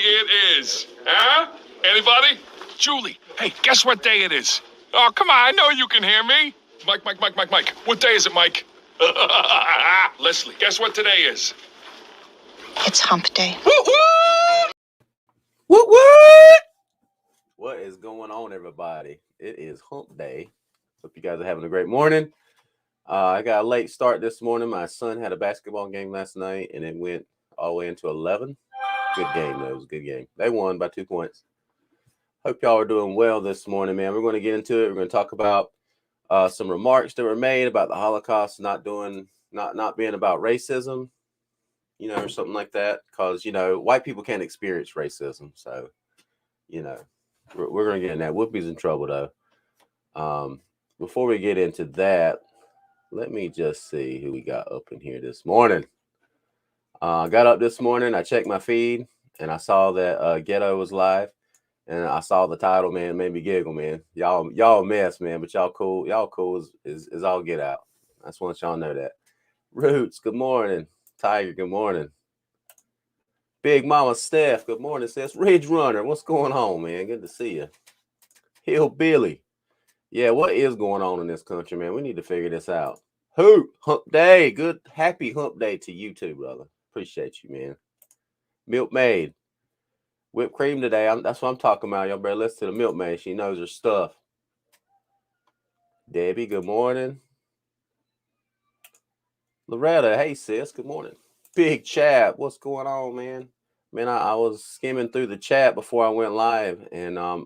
it is? Huh? Anybody? Julie, hey, guess what day it is? Oh, come on, I know you can hear me. Mike. What day is it, Mike? Leslie, guess what today is? It's hump day. What? What is going on, everybody? It is hump day. Hope you guys are having a great morning. I got a late start this morning. My son had a basketball game last night, and it went all the way into 11. Good game, though. It was a good game. They won by 2 points. Hope y'all are doing well this morning, man. We're going to get into it. We're going to talk about some remarks that were made about the Holocaust not being about racism, you know, or something like that. Because, you know, white people can't experience racism. So, you know, we're going to get in that. Whoopi's in trouble, though. Before we get into that, let me just see who we got up in here this morning. I got up this morning, I checked my feed, and I saw that Ghetto was live, and I saw the title, man. It made me giggle, man. Y'all a mess, man, but y'all cool. Y'all cool is all get out. I just want y'all to know that. Roots, good morning. Tiger, good morning. Big Mama Steph, good morning, sis. Ridge Runner, what's going on, man? Good to see you. Hillbilly. Yeah, what is going on in this country, man? We need to figure this out. Hump day. Good, happy hump day to you too, brother. Appreciate you, man. Milkmaid. Whipped cream today. That's what I'm talking about. Y'all better listen to the Milkmaid. She knows her stuff. Debbie, good morning. Loretta, hey, sis. Good morning. Big Chap, what's going on, man? Man, I was skimming through the chat before I went live, and I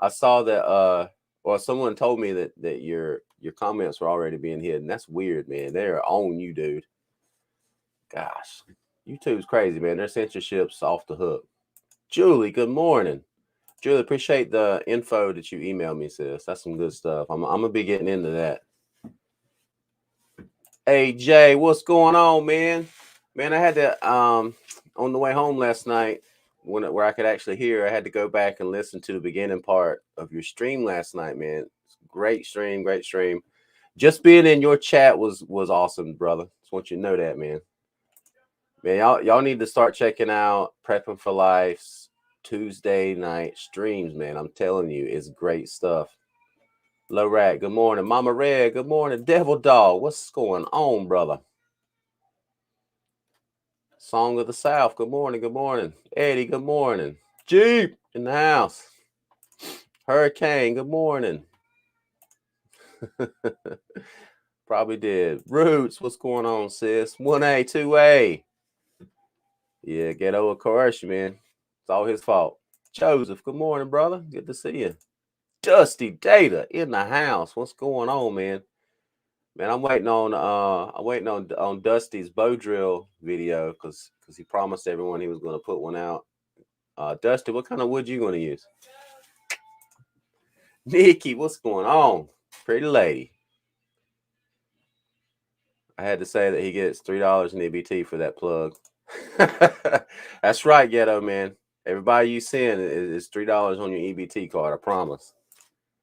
saw that or someone told me that your comments were already being hidden. That's weird, man. They're on you, dude. Gosh, YouTube's crazy, man. Their censorship's off the hook. Julie, good morning. Julie, appreciate the info that you emailed me, sis. That's some good stuff. I'm gonna be getting into that. Hey Jay, what's going on, man? Man, I had to on the way home last night where I could actually hear. I had to go back and listen to the beginning part of your stream last night, man. Great stream. Just being in your chat was awesome, brother. Just want you to know that, man. Man, y'all need to start checking out Prepping for Life's Tuesday night streams, man. I'm telling you, it's great stuff. Lorat, good morning. Mama Red, good morning. Devil Dog, what's going on, brother? Song of the South, good morning. Eddie, good morning. Jeep in the house. Hurricane, good morning. Probably did. Roots, what's going on, sis? 1A, 2A. Yeah, Ghetto, of course, man. It's all his fault. Joseph, good morning, brother. Good to see you. Dusty Data in the house. What's going on, man? Man, I'm waiting on Dusty's bow drill video because he promised everyone he was going to put one out. Dusty, what kind of wood you going to use? Nikki, what's going on? Pretty lady. I had to say that he gets $3 in EBT for that plug. That's right, Ghetto, man. Everybody you send is $3 on your EBT card. I promise.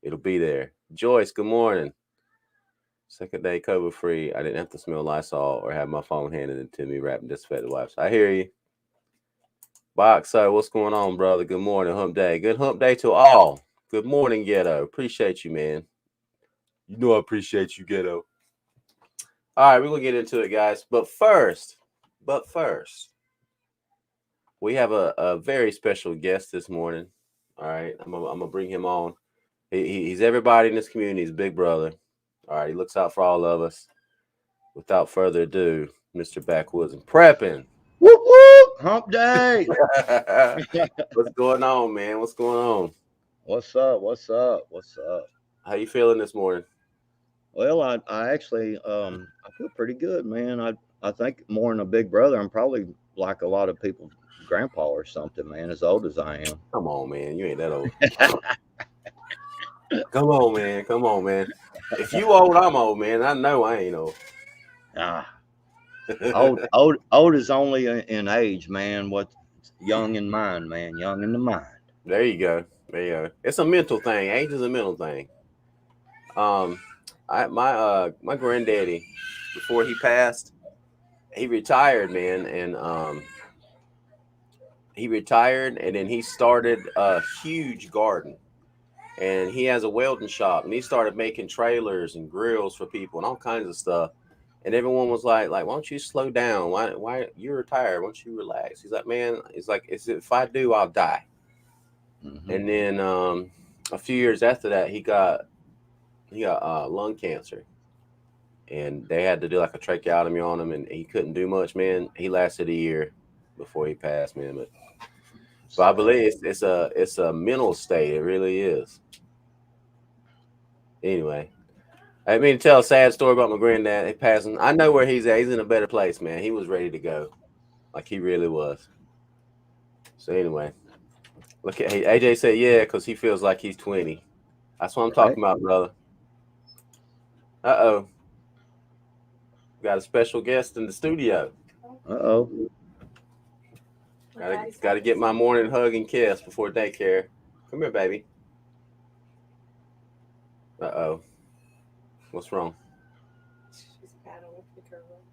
It'll be there. Joyce, good morning. Second day COVID free. I didn't have to smell Lysol or have my phone handed it to me wrapped in disinfectant wipes. I hear you. Boxer, what's going on, brother? Good morning, hump day. Good hump day to all. Good morning, Ghetto. Appreciate you, man. You know I appreciate you, Ghetto. All right, we're going to get into it, guys. But first, we have a very special guest this morning. All right, I'm gonna bring him on. He's everybody in this community. He's big brother. All right, he looks out for all of us. Without further ado, Mr. Backwoods and Prepping. Whoop, whoop, hump day. What's going on, man? What's going on? What's up? How you feeling this morning? Well, I actually, I feel pretty good, man. I think more than a big brother, I'm probably like a lot of people's grandpa or something, man, as old as I am. Come on, man. You ain't that old. Come on, man. If you old, I'm old, man. I know I ain't old. Old is only in age, man. What's young in mind, man. Young in the mind. There you go. It's a mental thing. Age is a mental thing. My granddaddy, before he passed, he retired, man, and he retired, and then he started a huge garden, and he has a welding shop, and he started making trailers and grills for people and all kinds of stuff. And everyone was like, why don't you slow down? Why you're retired? Why don't you relax? He's like, man, he's like, if I do, I'll die. Mm-hmm. And then a few years after that, he got lung cancer, and they had to do like a tracheotomy on him, and he couldn't do much, man. He lasted a year before he passed, man. But I believe it's a mental state. It really is. Anyway, I mean to tell a sad story about my granddad. He passing. I know where he's at. He's in a better place, man. He was ready to go, like he really was. So anyway, look at AJ said yeah, because he feels like he's 20. That's what I'm talking about, brother. Uh-oh. Got a special guest in the studio. Uh-oh. Gotta get my morning hug and kiss before daycare. Come here, baby. Uh-oh. What's wrong?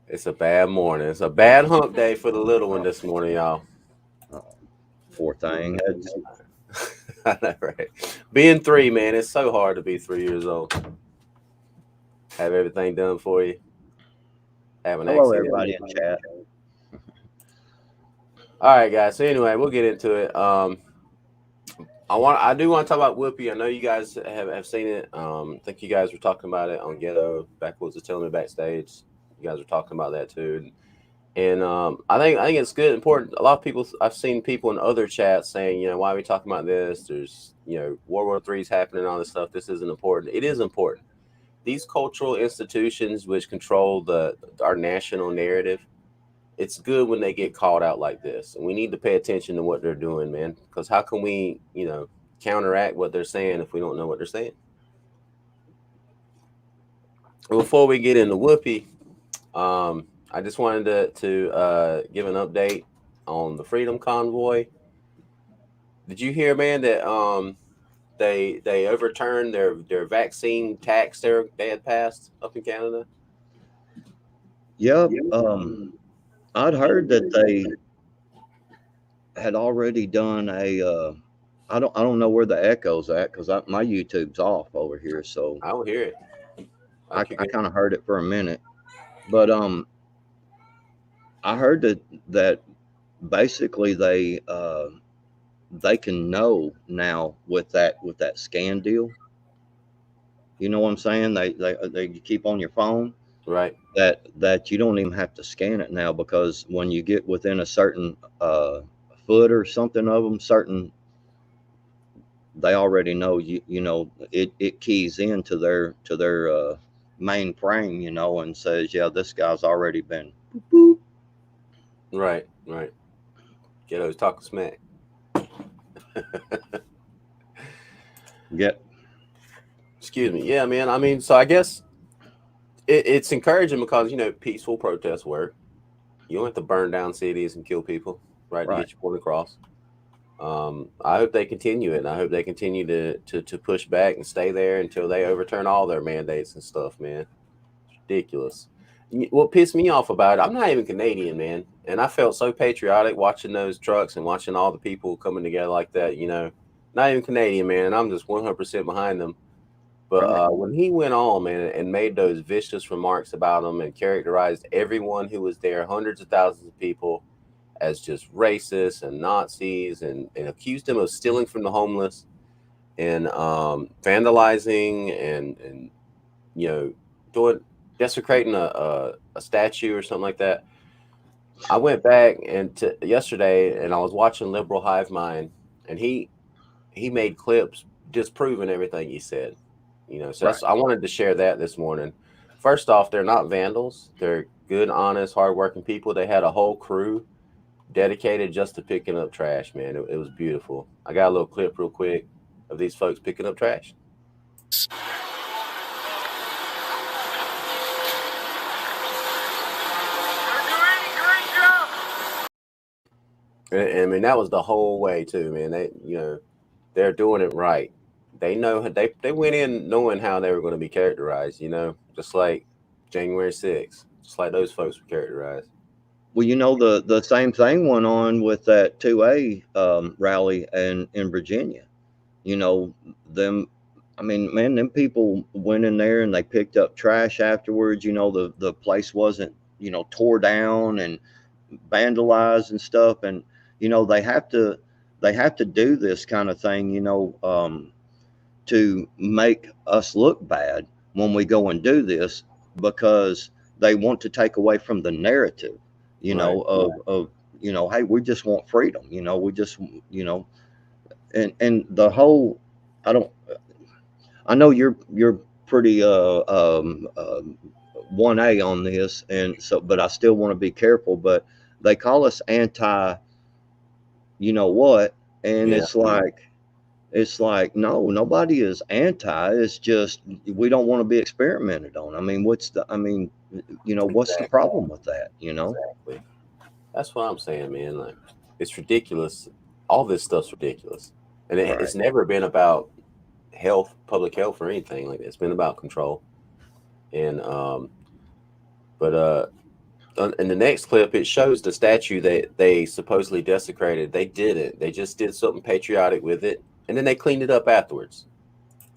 It's a bad morning. It's a bad hump day for the little one this morning, y'all. Poor thing. I know, right? Being 3, man, it's so hard to be 3 years old. Have everything done for you. Have an Hello, accident. everybody in chat. All right, guys. So anyway, we'll get into it. I do want to talk about Whoopi. I know you guys have seen it. I think you guys were talking about it on Ghetto. Backwoods was telling me backstage. You guys were talking about that too. And I think it's good, important. A lot of people, I've seen people in other chats saying, why are we talking about this? There's, World War III is happening, all this stuff. This isn't important. It is important. These cultural institutions which control our national narrative, it's good when they get called out like this. And we need to pay attention to what they're doing, man. Because how can we, counteract what they're saying if we don't know what they're saying? Before we get into Whoopi, I just wanted to give an update on the Freedom Convoy. Did you hear, man, that they overturned their vaccine tax they had passed up in Canada? Yep. I'd heard that they had already done a. I don't know where the echo's at because my YouTube's off over here, so I don't hear it. I kind of heard it for a minute, but I heard that basically they can know now with that scan deal. You know what I'm saying? They keep on your phone, right? That you don't even have to scan it now, because when you get within a certain foot or something of them, they already know it keys into their mainframe, and says, yeah, this guy's already been boop. Right. Ghetto's talking smack. Yeah. Excuse me. Yeah, man. I mean, so I guess it's encouraging because peaceful protests work. You don't have to burn down cities and kill people, right? To get your point across. I hope they continue it, and I hope they continue to push back and stay there until they overturn all their mandates and stuff, man. It's ridiculous. What pissed me off about it, I'm not even Canadian, man, and I felt so patriotic watching those trucks and watching all the people coming together like that, Not even Canadian, man, and I'm just 100% behind them. But when he went on, man, and made those vicious remarks about them and characterized everyone who was there, hundreds of thousands of people, as just racist and Nazis, and accused him of stealing from the homeless and vandalizing and desecrating a statue or something like that. I went back yesterday and I was watching Liberal Hive Mind, and he made clips disproving everything he said. So I wanted to share that this morning. First off, they're not vandals. They're good, honest, hardworking people. They had a whole crew dedicated just to picking up trash, man. It was beautiful. I got a little clip real quick of these folks picking up trash. I mean, that was the whole way too, man. They're doing it right. They know they went in knowing how they were going to be characterized, just like January 6th, just like those folks were characterized. Well, the same thing went on with that 2A rally in Virginia. Them. I mean, man, them people went in there and they picked up trash afterwards. The place wasn't tore down and vandalized and stuff, and they have to do this kind of thing, to make us look bad when we go and do this, because they want to take away from the narrative, Right. of hey, we just want freedom, we just and the whole, I don't I know you're pretty 1A on this, and so, but I still want to be careful. But they call us anti, you know what, and Yeah. it's like no, nobody is anti. It's just we don't want to be experimented on. I mean, what's the Exactly. problem with that? Exactly. That's what I'm saying, man. Like, it's ridiculous. All this stuff's ridiculous, and it's never been about health, public health, or anything like that. It's been about control. And but in the next clip, it shows the statue that they supposedly desecrated. They didn't. They just did something patriotic with it, and then they cleaned it up afterwards.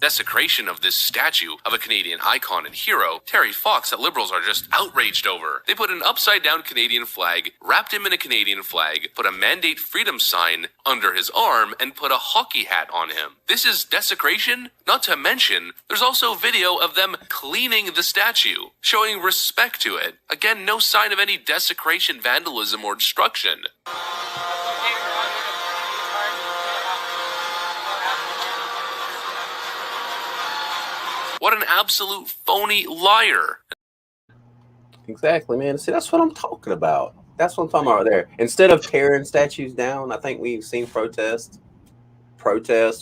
Desecration of this statue of a Canadian icon and hero, Terry Fox, that Liberals are just outraged over. They put an upside-down Canadian flag, wrapped him in a Canadian flag, put a Mandate Freedom sign under his arm, and put a hockey hat on him. This is desecration? Not to mention, there's also video of them cleaning the statue, showing respect to it. Again, no sign of any desecration, vandalism, or destruction. What an absolute phony liar. Exactly, man. See, that's what I'm talking about. That's what I'm talking about right there. Instead of tearing statues down, I think we've seen protests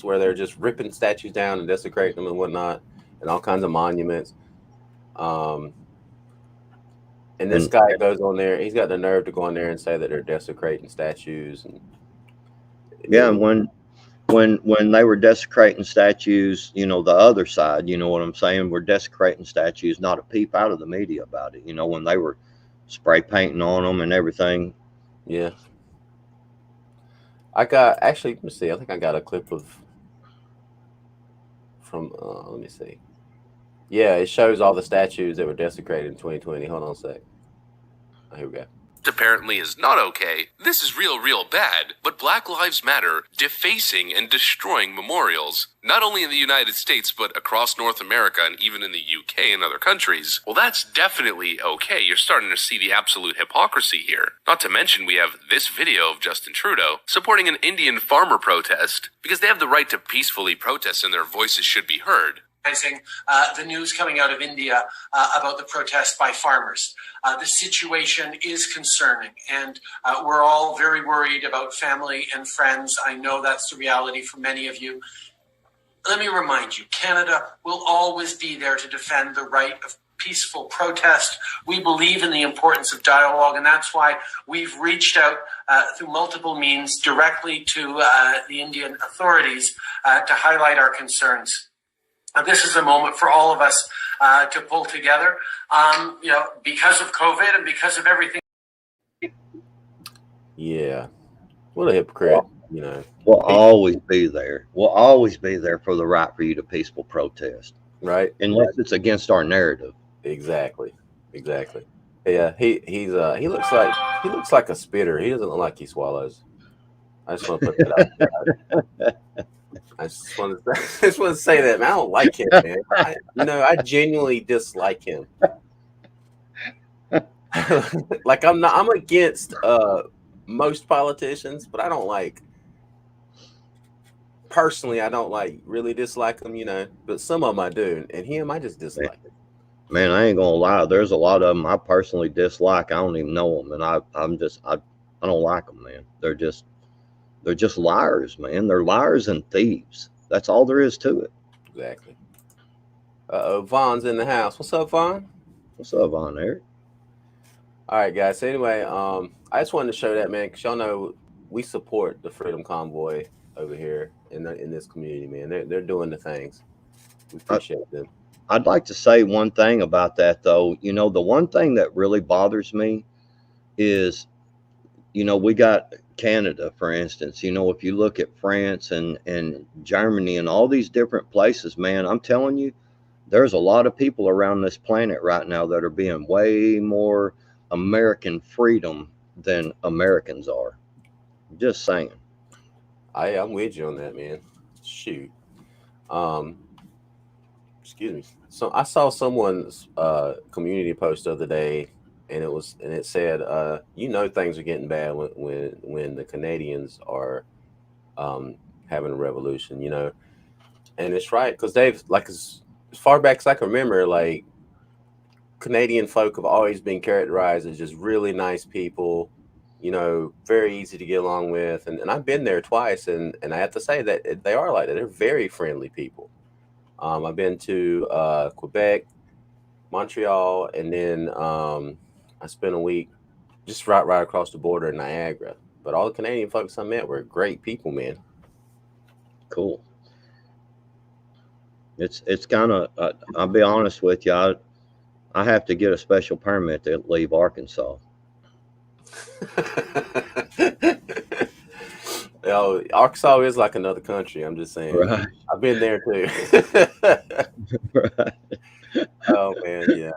where they're just ripping statues down and desecrating them and whatnot, and all kinds of monuments. And this guy goes on there. He's got the nerve to go on there and say that they're desecrating statues. And yeah, and when they were desecrating statues, the other side, you know what I'm saying, we're desecrating statues, not a peep out of the media about it. When they were spray painting on them and everything. Yeah. I got, actually, let me see. I think I got a clip from, let me see. Yeah, it shows all the statues that were desecrated in 2020. Hold on a sec. Oh, here we go. Apparently is not okay. This is real bad. But Black Lives Matter defacing and destroying memorials, not only in the United States, but across North America and even in the UK and other countries. Well, that's definitely okay. You're starting to see the absolute hypocrisy here. Not to mention we have this video of Justin Trudeau supporting an Indian farmer protest because they have the right to peacefully protest and their voices should be heard. The news coming out of India about the protest by farmers. The situation is concerning, and we're all very worried about family and friends. I know that's the reality for many of you. Let me remind you, Canada will always be there to defend the right of peaceful protest. We believe in the importance of dialogue, and that's why we've reached out through multiple means directly to the Indian authorities to highlight our concerns. This is a moment for all of us to pull together, because of COVID and because of everything. Yeah. What a hypocrite, We'll always be there. We'll always be there for the right for you to peaceful protest. Right. Unless it's against our narrative. Exactly. Yeah, he looks like a spitter. He doesn't look like he swallows. I just want to put that out there. I just want to say that, man. I don't like him, man. I genuinely dislike him. Like I'm against most politicians, but I don't really dislike them, but some of them I do, and him I just dislike him. Man, I ain't gonna lie. There's a lot of them I personally dislike. I don't even know them, and I don't like them, man. They're just liars, man. They're liars and thieves. That's all there is to it. Exactly. Vaughn's in the house. What's up, Vaughn? What's up, Vaughn, Eric? All right, guys. So anyway, I just wanted to show that, man, because y'all know we support the Freedom Convoy over here in this community, man. They're doing the things. We appreciate them. I'd like to say one thing about that, though. The one thing that really bothers me is, we got Canada, for instance. If you look at France and Germany and all these different places, man, I'm telling you, there's a lot of people around this planet right now that are being way more American freedom than Americans are. Just saying. I'm with you on that, man. Shoot. Excuse me. So I saw someone's community post the other day, and it said, things are getting bad when the Canadians are having a revolution, and it's right, because they've, like, as far back as I can remember, like, Canadian folk have always been characterized as just really nice people, very easy to get along with, and I've been there twice, and I have to say that they are like that. They're very friendly people. I've been to Quebec, Montreal, and then I spent a week just right across the border in Niagara. But all the Canadian folks I met were great people, man. Cool. It's kind of, I'll be honest with you, I have to get a special permit to leave Arkansas. Arkansas is like another country. I'm just saying. Right. I've been there too. Right. Oh man, yeah.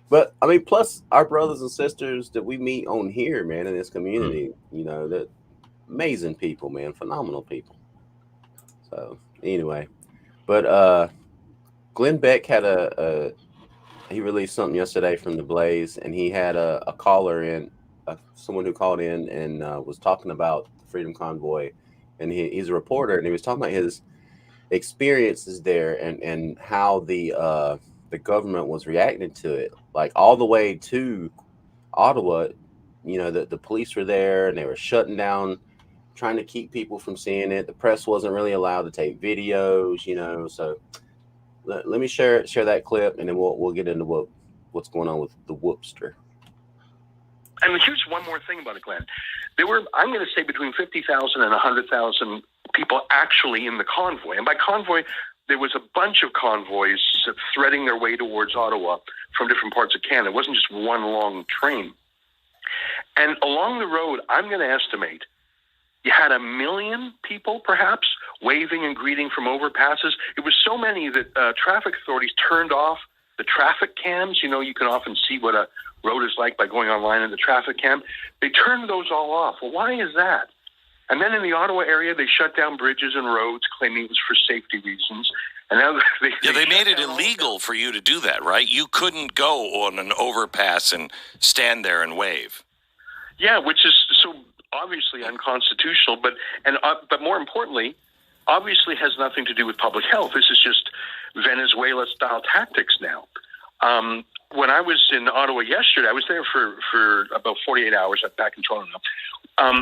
But I mean, plus our brothers and sisters that we meet on here, man, in this community, that amazing people, man, phenomenal people. So anyway, but Glenn Beck had he released something yesterday from the Blaze, and he had a caller in, someone who called in and was talking about the Freedom Convoy, and he's a reporter, and he was talking about his experiences there and how the government was reacting to it, like all the way to Ottawa. The police were there and they were shutting down, trying to keep people from seeing it. The press wasn't really allowed to take videos, so let me share that clip, and then we'll get into what's going on with the Whoopster. And here's one more thing about it, Glenn. There were, I'm going to say, between 50,000 and 100,000 people actually in the convoy. And by convoy, there was a bunch of convoys threading their way towards Ottawa from different parts of Canada. It wasn't just one long train. And along the road, I'm going to estimate you had 1 million people, perhaps, waving and greeting from overpasses. It was so many that traffic authorities turned off the traffic cams. You can often see what a road is like by going online in the traffic cam. They turned those all off. Well, why is that? And then in the Ottawa area, they shut down bridges and roads, claiming it was for safety reasons. And now they made it illegal for you to do that, right? You couldn't go on an overpass and stand there and wave. Yeah, which is so obviously unconstitutional, but more importantly, obviously has nothing to do with public health. This is just Venezuela-style tactics now. When I was in Ottawa yesterday, I was there for about 48 hours. I'm back in Toronto now.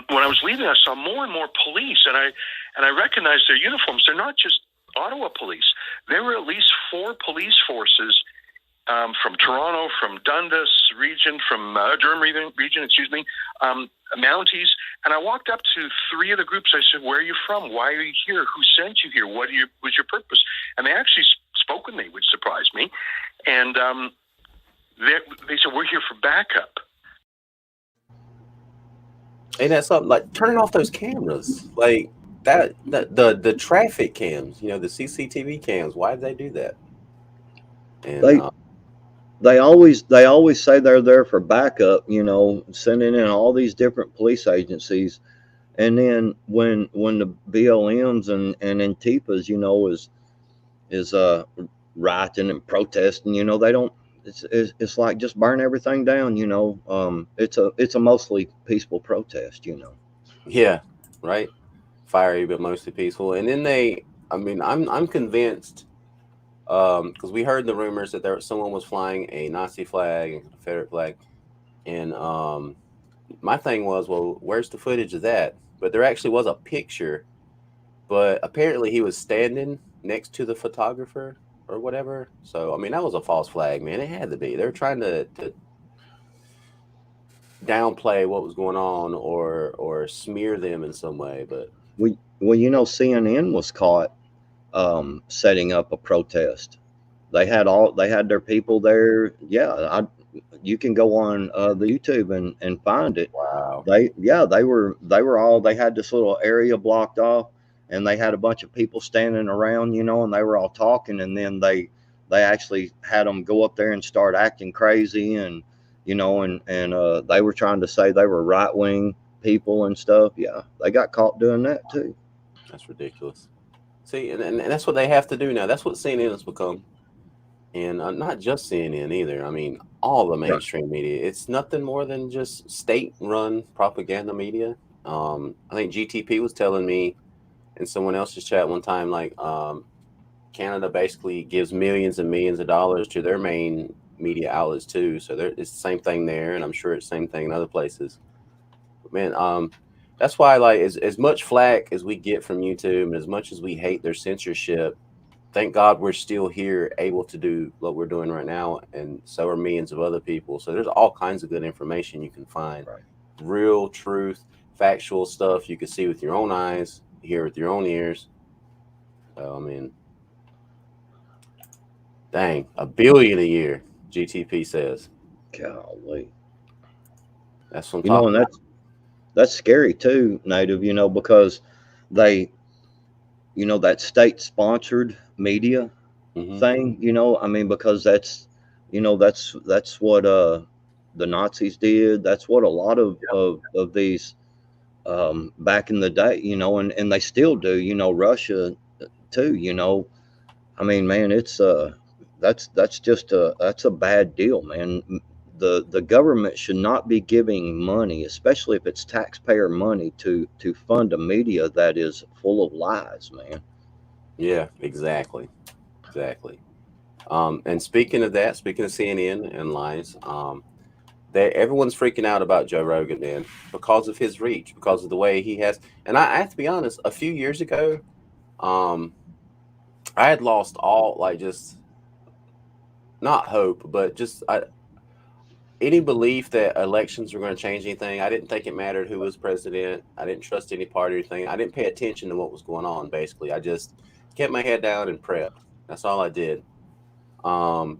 When I was leaving, I saw more and more police, and I recognized their uniforms. They're not just Ottawa police. There were at least 4 police forces from Toronto, from Dundas region, from Durham region, Mounties. And I walked up to 3 of the groups. I said, "Where are you from? Why are you here? Who sent you here? What was your purpose?" And they actually spoke with me, which surprised me. And they said, "We're here for backup." Ain't that something? Like turning off those cameras, like that the traffic cams, the CCTV cams. Why did they do that? And they always say they're there for backup, sending in all these different police agencies, and then when the BLMs and Antifa's, is rioting and protesting, they don't. It's like just burn everything down, It's a mostly peaceful protest, Yeah, right. Fiery, but mostly peaceful. And then I'm convinced, because we heard the rumors that someone was flying a Nazi flag and Confederate flag, and my thing was, well, where's the footage of that? But there actually was a picture, but apparently he was standing next to the photographer or whatever. So that was a false flag, man. It had to be. They're trying to downplay what was going on or smear them in some way. But CNN was caught setting up a protest. They had their people there. Yeah, you can go on the YouTube and find it. Wow. They had this little area blocked off, and they had a bunch of people standing around, and they were all talking, and then they actually had them go up there and start acting crazy, and they were trying to say they were right-wing people and stuff. Yeah, they got caught doing that too. That's ridiculous. See, and that's what they have to do now. That's what CNN has become. And not just CNN either. I mean, all the mainstream media. It's nothing more than just state-run propaganda media. I think GTP was telling me in someone else's chat one time, like, Canada basically gives millions and millions of dollars to their main media outlets too. So it's the same thing there, and I'm sure it's the same thing in other places. But man, that's why, like, as much flack as we get from YouTube, and as much as we hate their censorship, thank God we're still here, able to do what we're doing right now, and so are millions of other people. So there's all kinds of good information you can find, real truth, factual stuff you can see with your own eyes, hear with your own ears. So, I mean, dang, $1 billion a year, GTP says. Golly, that's what I'm talking and that's scary too, Native. Because they, that state-sponsored media thing. I mean, because that's what the Nazis did. That's what a lot of these back in the day, and they still do. Russia too. I mean, man, it's that's just that's a bad deal, man. The government should not be giving money, especially if it's taxpayer money, to fund a media that is full of lies, man. Yeah, exactly. And speaking of CNN and lies, everyone's freaking out about Joe Rogan, man, because of his reach, because of the way he has. And I have to be honest, a few years ago, I had lost all, like, just not hope, but just any belief that elections were going to change anything. I didn't think it mattered who was president. I didn't trust any party or anything. I didn't pay attention to what was going on, basically. I just kept my head down and prepped. That's all I did. Joe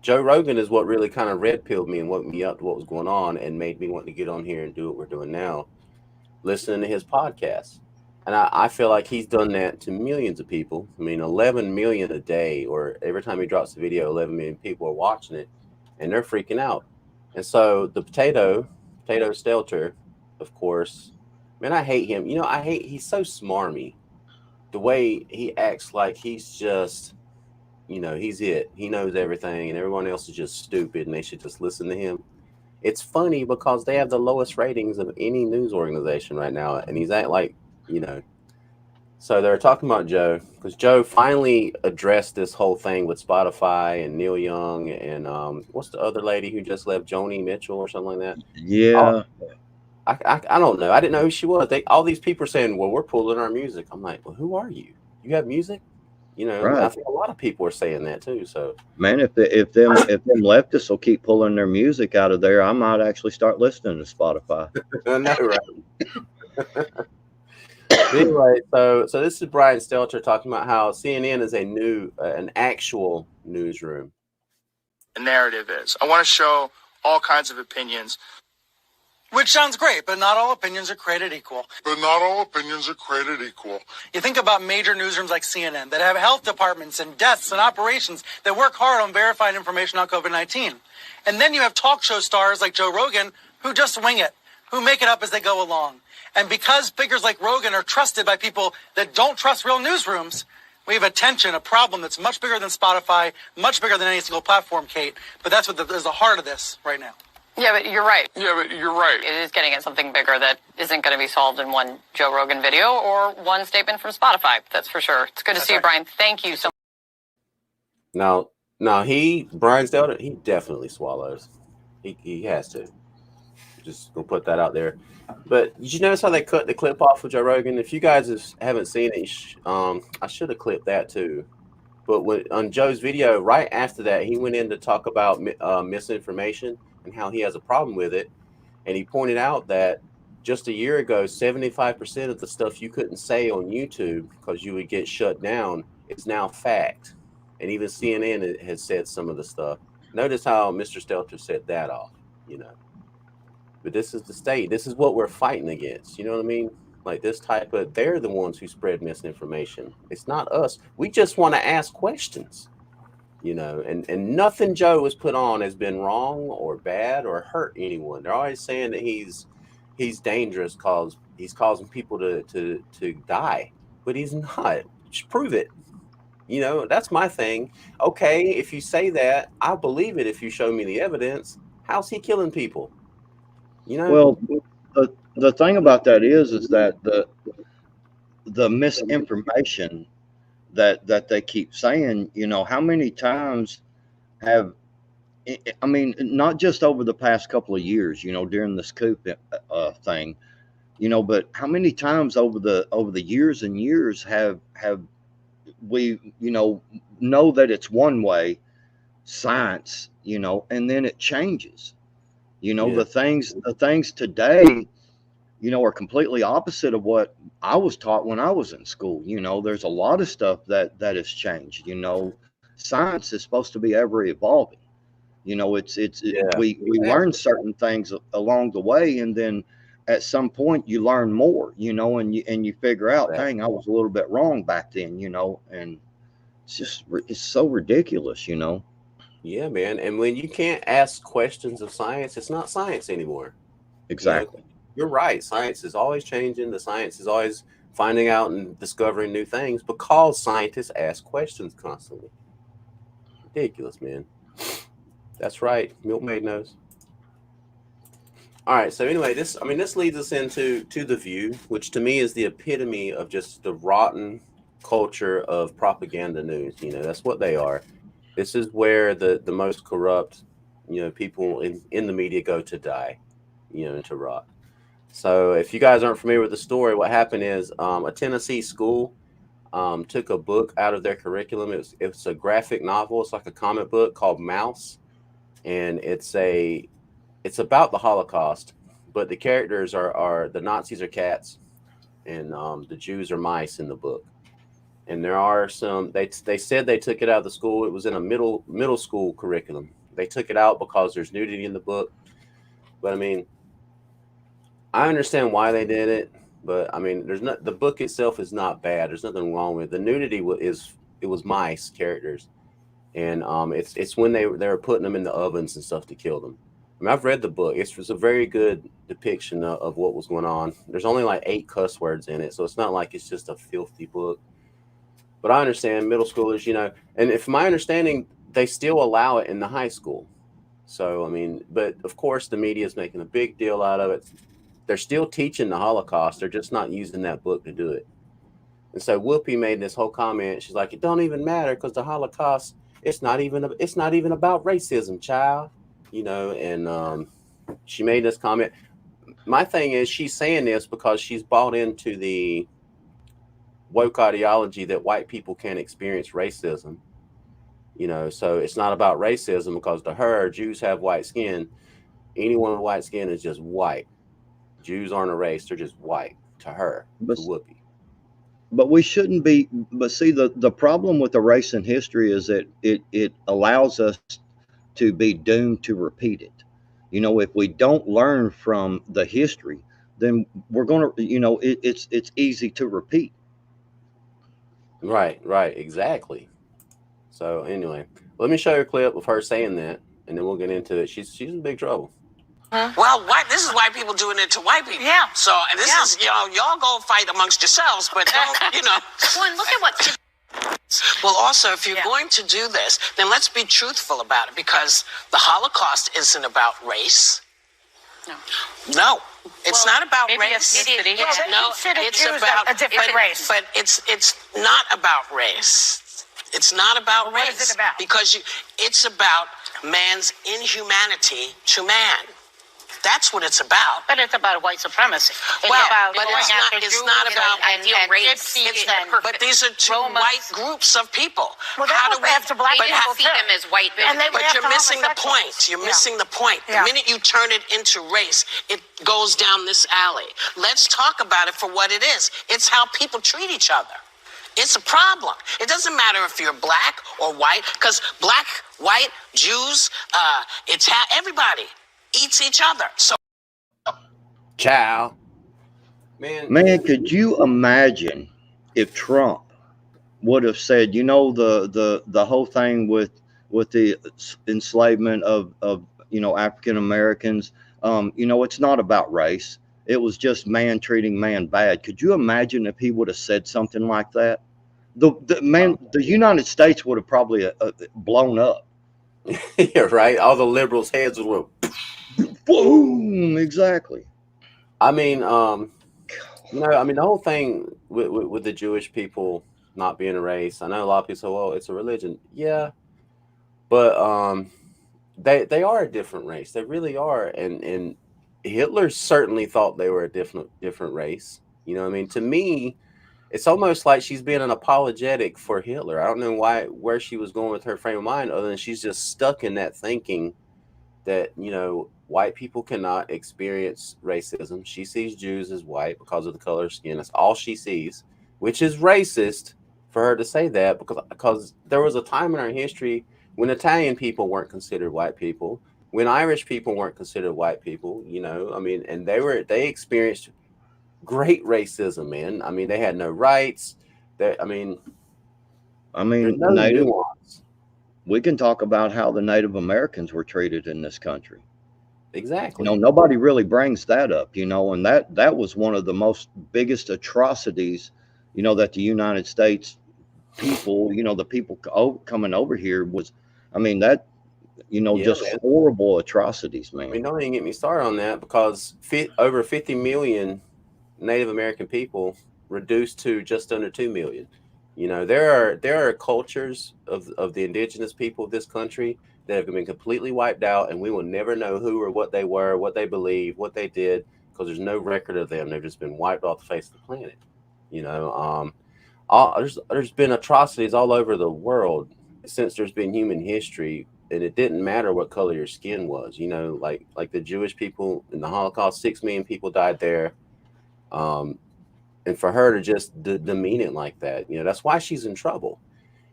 Rogan is what really kind of red-pilled me and woke me up to what was going on and made me want to get on here and do what we're doing now, listening to his podcast. And I feel like he's done that to millions of people. I mean, 11 million a day, or every time he drops a video, 11 million people are watching it, and they're freaking out. And so the Potato Stelter, of course, man, I hate him. He's so smarmy. The way he acts like he's just, he's it. He knows everything, and everyone else is just stupid, and they should just listen to him. It's funny because they have the lowest ratings of any news organization right now, and he's acting like, So they're talking about Joe, because Joe finally addressed this whole thing with Spotify and Neil Young and what's the other lady who just left, Joni Mitchell or something like that? Yeah. I don't know. I didn't know who she was. All these people are saying, well, we're pulling our music. I'm like, well, who are you? You have music? Right. I think a lot of people are saying that too. So, man, if them leftists will keep pulling their music out of there, I might actually start listening to Spotify. I know, right? Anyway, so this is Brian Stelter talking about how CNN is an actual newsroom. The narrative is, I want to show all kinds of opinions. Which sounds great, but not all opinions are created equal. You think about major newsrooms like CNN that have health departments and deaths and operations that work hard on verifying information on COVID-19. And then you have talk show stars like Joe Rogan who just wing it, who make it up as they go along. And because figures like Rogan are trusted by people that don't trust real newsrooms, we have a problem that's much bigger than Spotify, much bigger than any single platform, Kate. But that's what is the heart of this right now. Yeah, but you're right. It is getting at something bigger that isn't going to be solved in one Joe Rogan video or one statement from Spotify. That's for sure. It's good to see you, Brian. Thank you so much. Now, Brian Stelter, he definitely swallows. He has to. Just gonna put that out there. But did you notice how they cut the clip off of Joe Rogan? If you guys haven't seen it, I should have clipped that too. But on Joe's video, right after that, he went in to talk about misinformation and how he has a problem with it. And he pointed out that just a year ago, 75% of the stuff you couldn't say on YouTube because you would get shut down is now fact. And even CNN has said some of the stuff. Notice how Mr. Stelter set that off, you know. But this is the state. This is what we're fighting against. You know what I mean? Like this type of, they're the ones who spread misinformation. It's not us. We just want to ask questions, you know, and nothing Joe has put on has been wrong or bad or hurt anyone. They're always saying that he's dangerous because he's causing people to die, but he's not. Just prove it. You know, that's my thing. Okay, if you say that, I'll believe it if you show me the evidence. How's he killing people? You know? Well, the thing about that is that the misinformation that they keep saying, you know, how many times have, I mean, not just over the past couple of years, you know, during this coup thing, you know, but how many times over the years and years have we, you know that it's one way, science, you know, and then it changes. You know, Yeah. the things today, you know, are completely opposite of what I was taught when I was in school. You know, there's a lot of stuff that has changed. You know, science is supposed to be ever evolving. You know, we learn certain things along the way, and then at some point you learn more. You know, and you figure out, dang, I was a little bit wrong back then. You know, and it's so ridiculous. You know. Yeah, man. And when you can't ask questions of science, it's not science anymore. Exactly. You know, you're right. Science is always changing. The science is always finding out and discovering new things because scientists ask questions constantly. Ridiculous, man. That's right. Milkmaid knows. All right. So anyway, this leads us into The View, which to me is the epitome of just the rotten culture of propaganda news. You know, that's what they are. This is where the most corrupt, you know, people in the media go to die, you know, and to rot. So if you guys aren't familiar with the story, what happened is a Tennessee school took a book out of their curriculum. It's a graphic novel. It's like a comic book called Mouse, and it's about the Holocaust, but the characters are the Nazis are cats, and the Jews are mice in the book. And there are some, they said they took it out of the school. It was in a middle school curriculum. They took it out because there's nudity in the book. But I mean, I understand why they did it. But I mean, the book itself is not bad. There's nothing wrong with it. The nudity it was mice characters, and it's when they were putting them in the ovens and stuff to kill them. I mean, I've read the book. It was a very good depiction of what was going on. There's only like 8 cuss words in it, so it's not like it's just a filthy book. But I understand middle schoolers, you know, and if my understanding, they still allow it in the high school. So, I mean, but of course the media is making a big deal out of it. They're still teaching the Holocaust. They're just not using that book to do it. And so Whoopi made this whole comment. She's like, it don't even matter because the Holocaust, it's not even about racism, child. You know, and she made this comment. My thing is, she's saying this because she's bought into the woke ideology that white people can't experience racism, you know, so it's not about racism because to her, Jews have white skin. Anyone with white skin is just white. Jews aren't a race, they're just white to her, to Whoopi. But we shouldn't be, but see, the problem with the race in history is that it allows us to be doomed to repeat it. You know, if we don't learn from the history, then we're going to, you know, it's easy to repeat. Right, exactly. So anyway, let me show you a clip of her saying that, and then we'll get into it. She's in big trouble. Well, this is white people doing it to white people. Yeah. So this is, you know, y'all go fight amongst yourselves, but don't, you know. Well, look at what. Well, also, if you're going to do this, then let's be truthful about it, because the Holocaust isn't about race. No, it's not about race. It is. No, it's about a different race. But it's not about race. It's not about race. What is it about? Because it's about man's inhumanity to man. That's what it's about. But it's about white supremacy. It's well, about but it's not about ideal race. But these are two white groups of people. Well, how do we have to black people see them as white? But you're missing the point. You're missing the point. The minute you turn it into race, it goes down this alley. Let's talk about it for what it is. It's how people treat each other. It's a problem. It doesn't matter if you're black or white, because black, white, Jews, everybody eats each other. So, Ciao. Man, could you imagine if Trump would have said, you know, the whole thing with the enslavement of you know, African Americans, you know, it's not about race. It was just man treating man bad. Could you imagine if he would have said something like that? The United States would have probably blown up. Yeah, right. All the liberals' heads would have boom. Exactly. I mean, you know, I mean, the whole thing with the Jewish people not being a race. I know a lot of people say, "Well, it's a religion." Yeah, but they are a different race. They really are, and Hitler certainly thought they were a different race. You know what I mean? To me, it's almost like she's being an apologetic for Hitler. I don't know where she was going with her frame of mind, other than she's just stuck in that thinking that, you know, white people cannot experience racism. She sees Jews as white because of the color of skin. That's all she sees, which is racist for her to say that, because there was a time in our history when Italian people weren't considered white people, when Irish people weren't considered white people, you know, I mean, and they experienced great racism, man. I mean, they had no rights. I mean, there's no nuance. We can talk about how the Native Americans were treated in this country. Exactly. You know, nobody really brings that up, you know, and that was one of the most biggest atrocities, you know, that the United States people, you know, the people coming over here was, I mean, that, you know, just man. Horrible atrocities, man. I mean, don't even get me started on that, because over 50 million Native American people reduced to just under 2 million. You know, there are cultures of the indigenous people of this country that have been completely wiped out, and we will never know who or what they were, what they believed, what they did, because there's no record of them. They've just been wiped off the face of the planet. You know, there's been atrocities all over the world since there's been human history, and it didn't matter what color your skin was. You know, like the Jewish people in the Holocaust, 6 million people died there. And for her to just demean it like that, you know, that's why she's in trouble.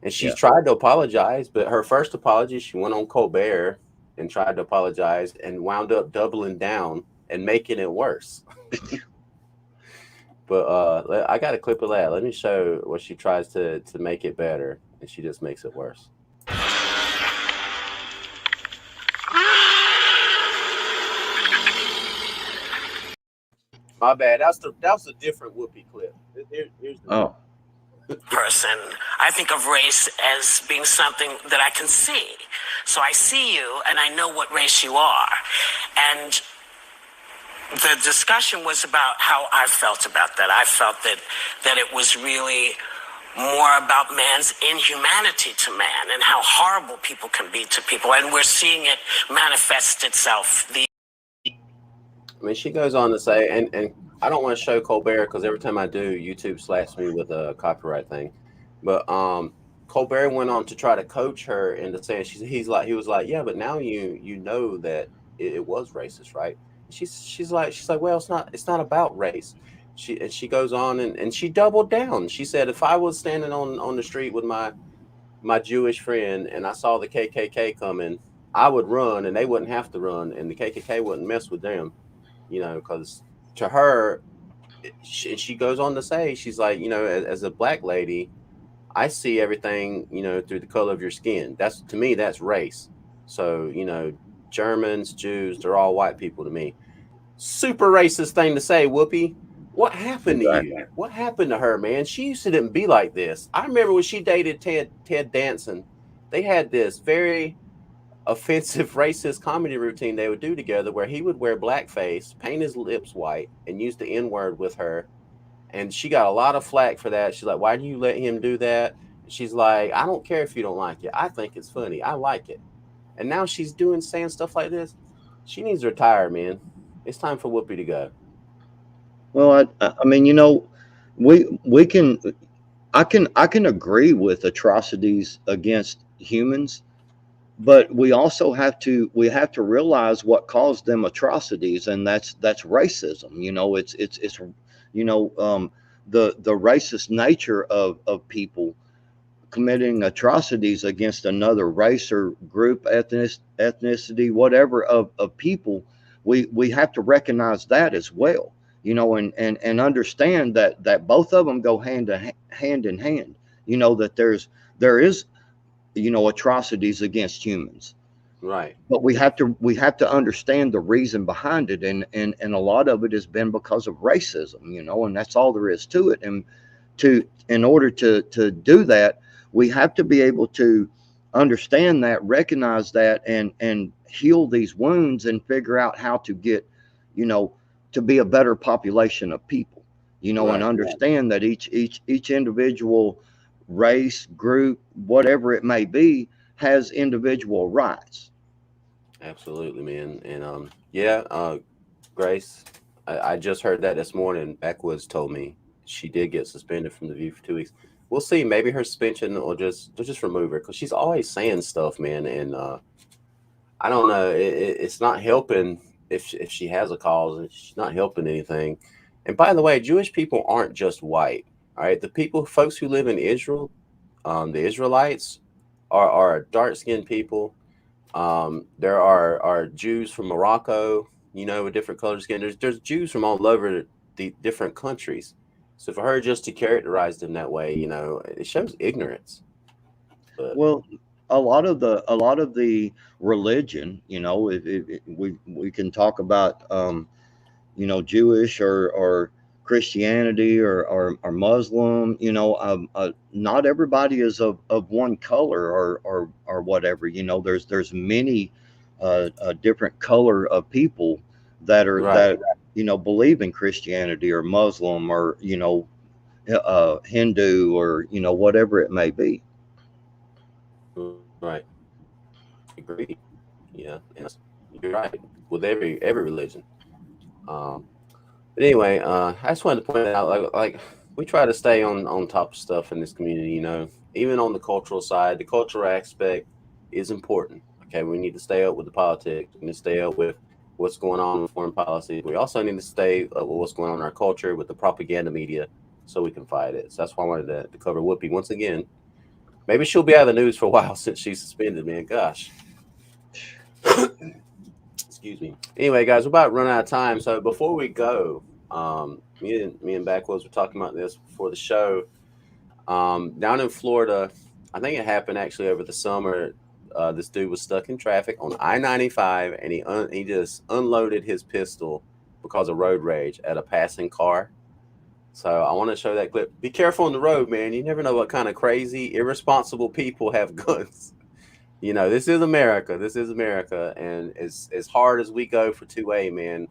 And she's tried to apologize, but her first apology, she went on Colbert and tried to apologize and wound up doubling down and making it worse. But I got a clip of that. Let me show what she tries to make it better, and she just makes it worse. My bad. That was a different Whoopi clip. Here's the person. I think of race as being something that I can see. So I see you and I know what race you are. And the discussion was about how I felt about that. I felt that it was really more about man's inhumanity to man and how horrible people can be to people. And we're seeing it manifest itself. I mean, she goes on to say, and I don't want to show Colbert because every time I do, YouTube slaps me with a copyright thing. But Colbert went on to try to coach her into saying he was like, yeah, but now you know that it was racist, right? She's like, well, it's not about race. She goes on and she doubled down. She said, if I was standing on the street with my Jewish friend and I saw the KKK coming, I would run and they wouldn't have to run, and the KKK wouldn't mess with them. You know, because to her, she goes on to say, she's like, you know, as a black lady, I see everything, you know, through the color of your skin. To me, that's race. So, you know, Germans, Jews, they're all white people to me. Super racist thing to say, Whoopi. What happened to you? What happened to her, man? She used to didn't be like this. I remember when she dated Ted Danson, they had this very offensive racist comedy routine they would do together where he would wear blackface, paint his lips white, and use the N-word with her. And she got a lot of flack for that. She's like, why do you let him do that? She's like, I don't care if you don't like it. I think it's funny. I like it. And now she's saying stuff like this. She needs to retire, man. It's time for Whoopi to go. Well, I mean, you know, I can agree with atrocities against humans, but we also have to realize what caused them atrocities, and that's racism. You know, it's you know, the racist nature of people committing atrocities against another race or group, ethnicity, whatever of people, we have to recognize that as well, you know, and understand that both of them go hand in hand, you know, that there is, you know, atrocities against humans. Right. But we have to understand the reason behind it, and a lot of it has been because of racism, you know, and that's all there is to it. And in order to do that, we have to be able to understand that, recognize that, and heal these wounds and figure out how to get, you know, to be a better population of people, you know, and understand that each individual race, group, whatever it may be, has individual rights. Absolutely, man. And Grace, I just heard that this morning. Backwoods told me she did get suspended from The View for 2 weeks. We'll see. Maybe her suspension will just remove her, because she's always saying stuff, man. And I don't know. It's not helping if she has a cause. It's not helping anything. And by the way, Jewish people aren't just white. All right, folks who live in Israel, the Israelites are dark-skinned people. There are Jews from Morocco, you know, with different color skin. There's Jews from all over the different countries. So for her just to characterize them that way, you know, it shows ignorance. But, well, a lot of the religion, you know, we can talk about, you know, Jewish or Christianity or Muslim, you know, not everybody is of one color or whatever, you know, there's many different color of people that are that, you know, believe in Christianity or Muslim or, you know, Hindu or, you know, whatever it may be. Right. Agree. Yeah. Yes. You're right. With every religion. But anyway, I just wanted to point out, like we try to stay on top of stuff in this community, you know, even on the cultural side. The cultural aspect is important. Okay, we need to stay up with the politics. We need to stay up with what's going on with foreign policy. We also need to stay up with what's going on in our culture with the propaganda media, so we can fight it. So that's why I wanted to cover Whoopi once again. Maybe she'll be out of the news for a while since she's suspended, man. Gosh. Excuse me. Anyway, guys, we're about to run out of time. So before we go, me and Backwoods were talking about this before the show. Down in Florida, I think it happened actually over the summer. This dude was stuck in traffic on I-95, and he just unloaded his pistol because of road rage at a passing car. So I want to show that clip. Be careful on the road, man. You never know what kind of crazy, irresponsible people have guns. You know, this is America. This is America. And as hard as we go for 2A, man,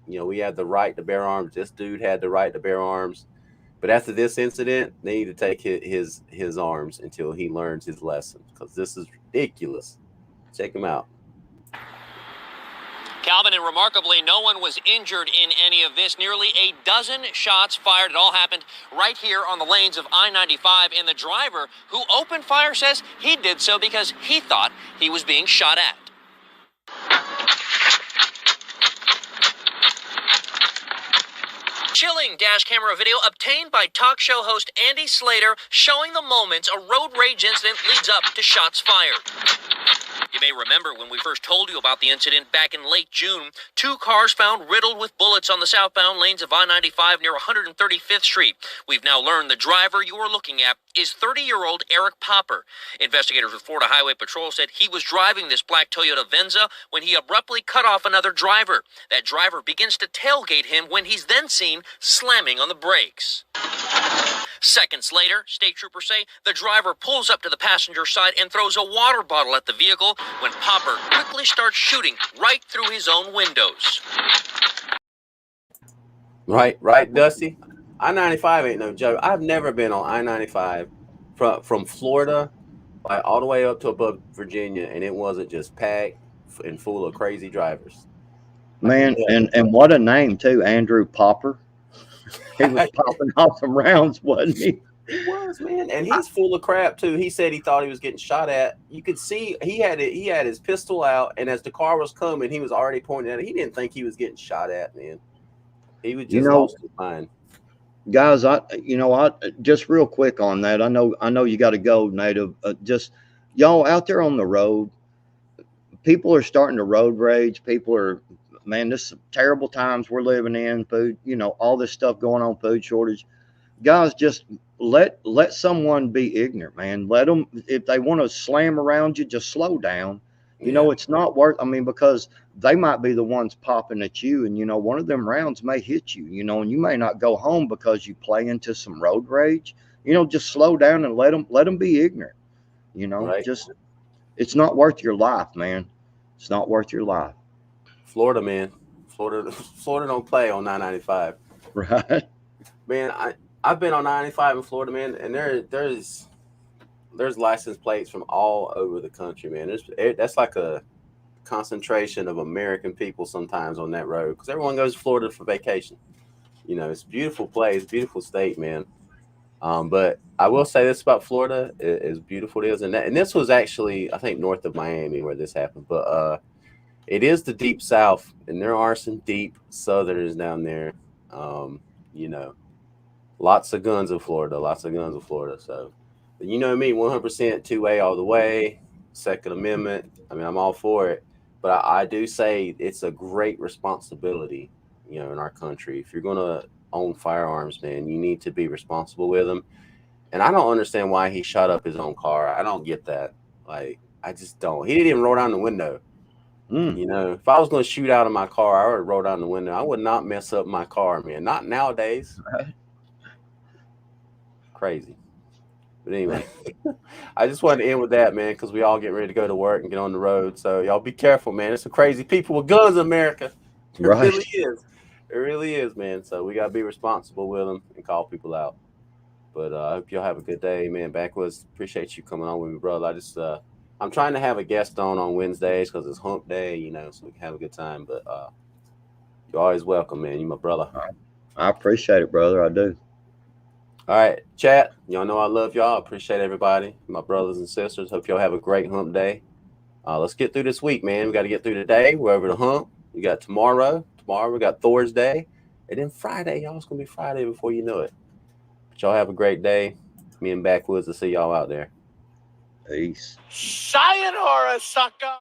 you know, we have the right to bear arms. This dude had the right to bear arms. But after this incident, they need to take his arms until he learns his lesson, because this is ridiculous. Check him out. Calvin, and remarkably, no one was injured in any of this. Nearly a dozen shots fired. It all happened right here on the lanes of I-95. And the driver who opened fire says he did so because he thought he was being shot at. Chilling dash camera video obtained by talk show host Andy Slater showing the moments a road rage incident leads up to shots fired. You may remember when we first told you about the incident back in late June. 2 cars found riddled with bullets on the southbound lanes of I-95 near 135th Street. We've now learned the driver you are looking at is 30-year-old Eric Popper. Investigators with Florida Highway Patrol said he was driving this black Toyota Venza when he abruptly cut off another driver. That driver begins to tailgate him when he's then seen slamming on the brakes. Seconds later, state troopers say the driver pulls up to the passenger side and throws a water bottle at the vehicle when Popper quickly starts shooting right through his own windows. Right, Dusty? I-95 ain't no joke. I've never been on I-95 from Florida, like all the way up to above Virginia, and it wasn't just packed and full of crazy drivers. Man, and what a name too, Andrew Popper. He was popping off some rounds, wasn't he? He was, man, and he's full of crap too. He said he thought he was getting shot at. You could see he had his pistol out, and as the car was coming, he was already pointing at it. He didn't think he was getting shot at, man. He was just lost his mind. guys, I just real quick on that. I know you got to go, Native. Just y'all out there on the road, people are starting to road rage. People are, man, this is terrible times we're living in. Food, all this stuff going on, food shortage. Guys, just let someone be ignorant, man. Let them, if they want to slam around you, just slow down. It's not worth, because they might be the ones popping at you, and one of them rounds may hit you, and you may not go home because you play into some road rage. Just slow down and let them be ignorant. Right. Just, it's not worth your life, man. It's not worth your life. Florida, man. Florida don't play on 995. Right. Man, I've been on 995 in Florida, man, and there's license plates from all over the country, man. That's like a concentration of American people sometimes on that road, because everyone goes to Florida for vacation. It's a beautiful place, beautiful state, man. But I will say this about Florida, as beautiful it is, and this was actually, I think, north of Miami where this happened, but it is the deep South, and there are some deep Southerners down there. Lots of guns in Florida, So, but me, 100% two-way all the way, Second Amendment. I'm all for it. But I do say it's a great responsibility, in our country. If you're going to own firearms, man, you need to be responsible with them. And I don't understand why he shot up his own car. I don't get that. I just don't. He didn't even roll down the window. If I was going to shoot out of my car, I would roll down the window. I would not mess up my car, man. Not nowadays. Crazy. But anyway, I just wanted to end with that, man, because we all get ready to go to work and get on the road. So y'all be careful, man. There's some crazy people with guns in America. It really is. It really is, man. So we got to be responsible with them and call people out. But I hope y'all have a good day, man. Backwoods, appreciate you coming on with me, brother. I'm trying to have a guest on Wednesdays because it's hump day, so we can have a good time. But you're always welcome, man. You're my brother. I appreciate it, brother. I do. All right, chat. Y'all know I love y'all. I appreciate everybody, my brothers and sisters. Hope y'all have a great hump day. Let's get through this week, man. We got to get through today. We're over the hump. We got tomorrow. Tomorrow we got Thursday. And then Friday, y'all. It's going to be Friday before you know it. But y'all have a great day. Me and Backwoods will see y'all out there. Peace. Sayonara, sucker.